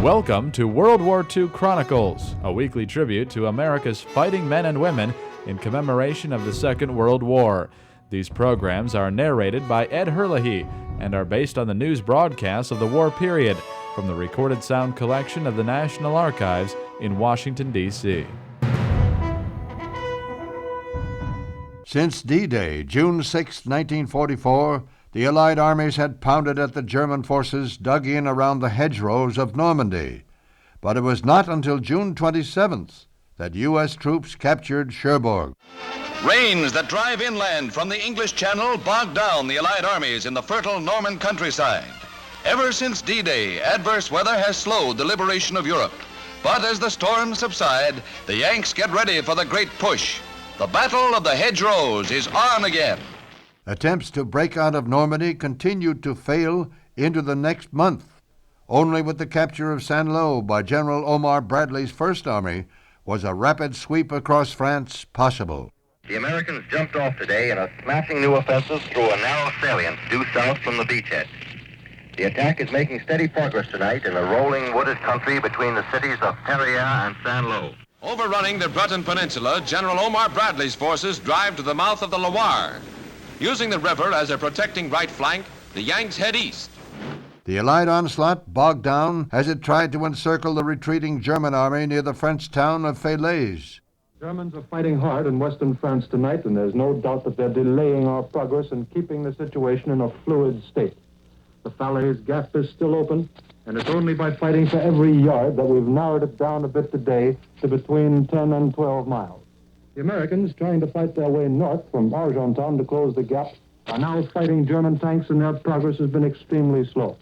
Welcome to World War II Chronicles, a weekly tribute to America's fighting men and women in commemoration of the Second World War. These programs are narrated by Ed Herlihy and are based on the news broadcasts of the war period from the recorded sound collection of the National Archives in Washington, D.C. Since D-Day, June 6, 1944, the Allied armies had pounded at the German forces dug in around the Hedgerows of Normandy. But it was not until June 27th that U.S. troops captured Cherbourg. Rains that drive inland from the English Channel bogged down the Allied armies in the fertile Norman countryside. Ever since D-Day, adverse weather has slowed the liberation of Europe. But as the storms subside, the Yanks get ready for the great push. The Battle of the Hedgerows is on again. Attempts to break out of Normandy continued to fail into the next month. Only with the capture of Saint-Lô by General Omar Bradley's First Army was a rapid sweep across France possible. The Americans jumped off today in a smashing new offensive through a narrow salient due south from the beachhead. The attack is making steady progress tonight in a rolling wooded country between the cities of Perrières and Saint-Lô. Overrunning the Breton Peninsula, General Omar Bradley's forces drive to the mouth of the Loire. Using the river as a protecting right flank, the Yanks head east. The Allied onslaught bogged down as it tried to encircle the retreating German army near the French town of Falaise. Germans are fighting hard in western France tonight, and there's no doubt that they're delaying our progress and keeping the situation in a fluid state. The Falaise gap is still open, and it's only by fighting for every yard that we've narrowed it down a bit today to between 10 and 12 miles. The Americans, trying to fight their way north from Argentan to close the gap, are now fighting German tanks, and their progress has been extremely slow.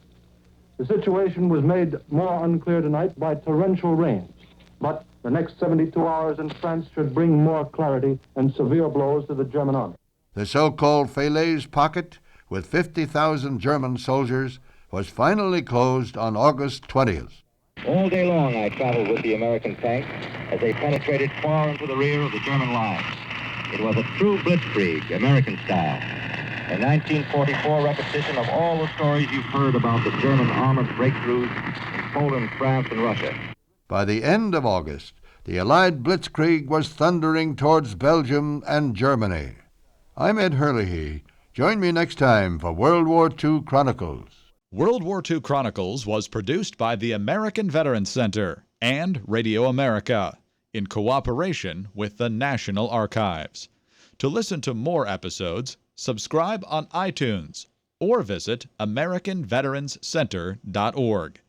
The situation was made more unclear tonight by torrential rains, but the next 72 hours in France should bring more clarity and severe blows to the German army. The so-called Falaise pocket, with 50,000 German soldiers, was finally closed on August 20th. All day long I traveled with the American tanks as they penetrated far into the rear of the German lines. It was a true blitzkrieg, American style. A 1944 repetition of all the stories you've heard about the German armored breakthroughs in Poland, France, and Russia. By the end of August, the Allied blitzkrieg was thundering towards Belgium and Germany. I'm Ed Herlihy. Join me next time for World War II Chronicles. World War II Chronicles was produced by the American Veterans Center and Radio America in cooperation with the National Archives. To listen to more episodes, subscribe on iTunes or visit AmericanVeteransCenter.org.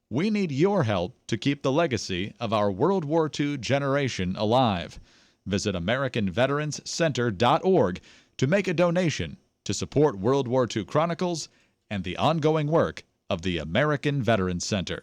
We need your help to keep the legacy of our World War II generation alive. Visit AmericanVeteransCenter.org to make a donation to support World War II Chronicles and the ongoing work of the American Veterans Center.